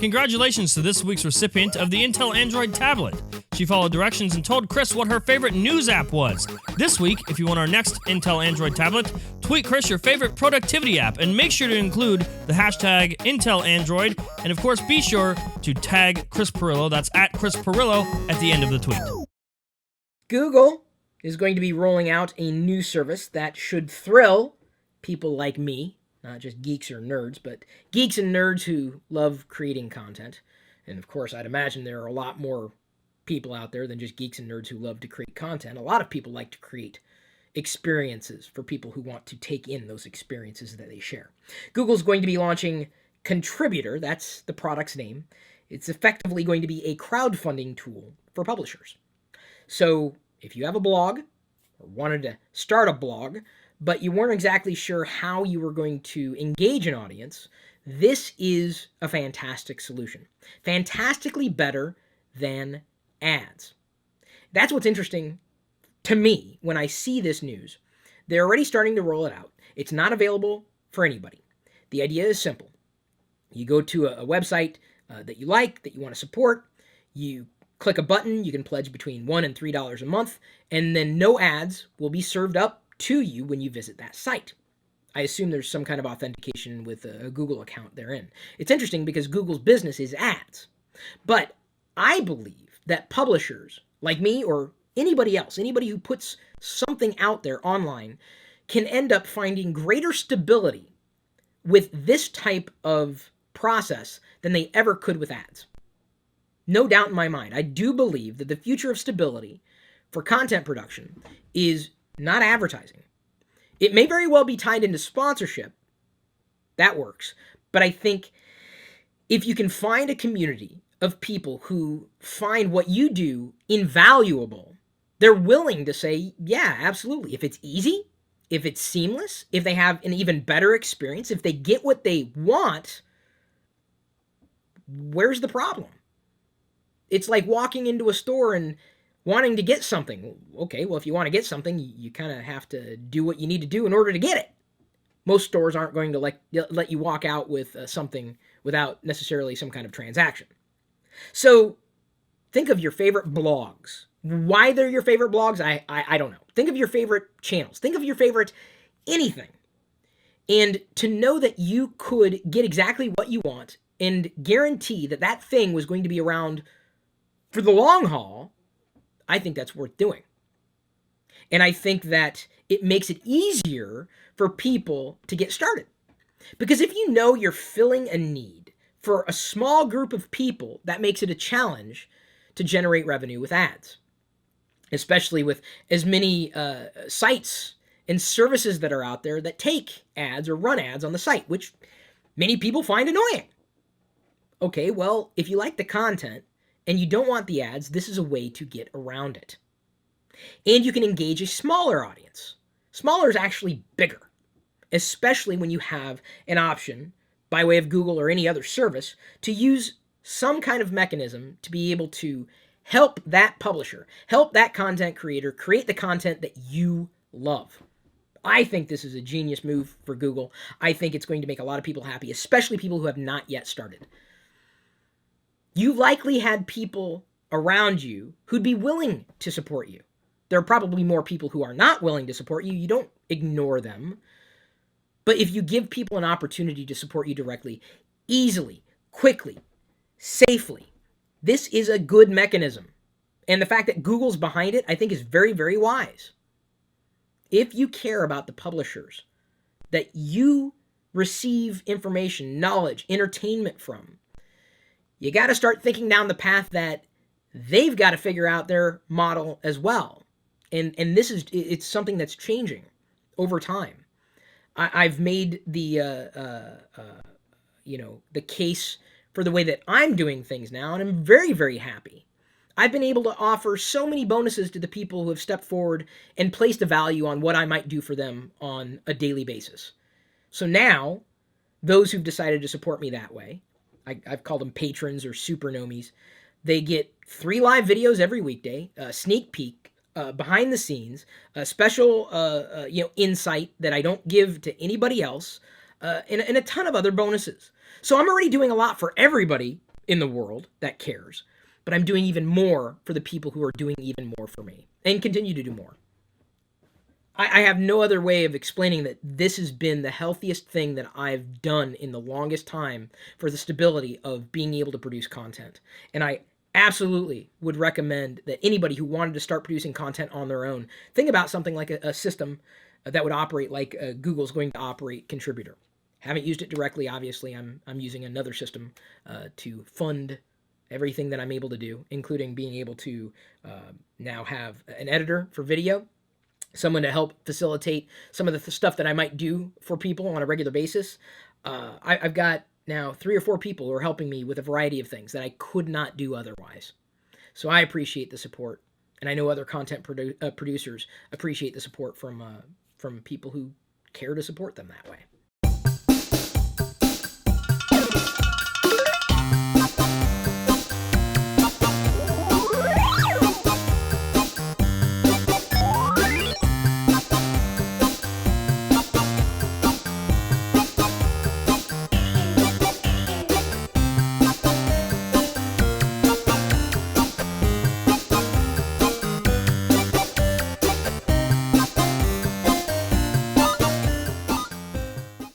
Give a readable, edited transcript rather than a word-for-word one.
Congratulations to this week's recipient of the Intel Android tablet. She followed directions and told Chris what her favorite news app was. This week, if you want our next Intel Android tablet, tweet Chris your favorite productivity app and make sure to include the hashtag Intel Android, and of course be sure to tag Chris Pirillo, that's at Chris Pirillo, at the end of the tweet. Google is going to be rolling out a new service that should thrill people like me, not just geeks or nerds, but geeks and nerds who love creating content. And of course, I'd imagine there are a lot more people out there than just geeks and nerds who love to create content. A lot of people like to create experiences for people who want to take in those experiences that they share. Google's going to be launching Contributor, that's the product's name. It's effectively going to be a crowdfunding tool for publishers. So if you have a blog or wanted to start a blog, but you weren't exactly sure how you were going to engage an audience, this is a fantastic solution. Fantastically better than ads. That's what's interesting to me when I see this news. They're already starting to roll it out. It's not available for anybody. The idea is simple. You go to a website that you like, that you want to support, you click a button, you can pledge between $1 and $3 a month, and then no ads will be served up to you when you visit that site. I assume there's some kind of authentication with a Google account therein. It's interesting because Google's business is ads. But I believe that publishers like me or anybody else, anybody who puts something out there online, can end up finding greater stability with this type of process than they ever could with ads. No doubt in my mind. I do believe that the future of stability for content production is not advertising. It may very well be tied into sponsorship. That works. But I think if you can find a community of people who find what you do invaluable, they're willing to say, yeah, absolutely. If it's easy, if it's seamless, if they have an even better experience, if they get what they want, where's the problem? It's like walking into a store and wanting to get something. Okay, well, if you want to get something, you kind of have to do what you need to do in order to get it. Most stores aren't going to let you walk out with something without necessarily some kind of transaction. So think of your favorite blogs. Why they're your favorite blogs, I don't know. Think of your favorite channels. Think of your favorite anything. And to know that you could get exactly what you want and guarantee that that thing was going to be around for the long haul, I think that's worth doing. And I think that it makes it easier for people to get started. Because if you know you're filling a need for a small group of people, that makes it a challenge to generate revenue with ads. Especially with as many sites and services that are out there that take ads or run ads on the site, which many people find annoying. Okay, well, if you like the content and you don't want the ads, this is a way to get around it. And you can engage a smaller audience. Smaller is actually bigger, especially when you have an option by way of Google or any other service to use some kind of mechanism to be able to help that publisher, help that content creator create the content that you love. I think this is a genius move for Google. I think it's going to make a lot of people happy, especially people who have not yet started. You likely had people around you who'd be willing to support you. There are probably more people who are not willing to support you. You don't ignore them. But if you give people an opportunity to support you directly, easily, quickly, safely, this is a good mechanism. And the fact that Google's behind it, I think, is very, very wise. If you care about the publishers that you receive information, knowledge, entertainment from, you got to start thinking down the path that they've got to figure out their model as well. And it's something that's changing over time. I've made the case for the way that I'm doing things now, and I'm very, very happy. I've been able to offer so many bonuses to the people who have stepped forward and placed a value on what I might do for them on a daily basis. So now, those who've decided to support me that way, I've called them patrons or super nomies, they get 3 live videos every weekday, a sneak peek, behind the scenes, a special insight that I don't give to anybody else, and a ton of other bonuses. So I'm already doing a lot for everybody in the world that cares, but I'm doing even more for the people who are doing even more for me and continue to do more. I have no other way of explaining that this has been the healthiest thing that I've done in the longest time for the stability of being able to produce content. And I absolutely would recommend that anybody who wanted to start producing content on their own think about something like a system that would operate like Google's going to operate Contributor. Haven't used it directly, obviously. I'm using another system to fund everything that I'm able to do, including being able to now have an editor for video, someone to help facilitate some of the stuff that I might do for people on a regular basis. I've got now 3 or 4 people who are helping me with a variety of things that I could not do otherwise. So I appreciate the support, and I know other content producers appreciate the support from people who care to support them that way.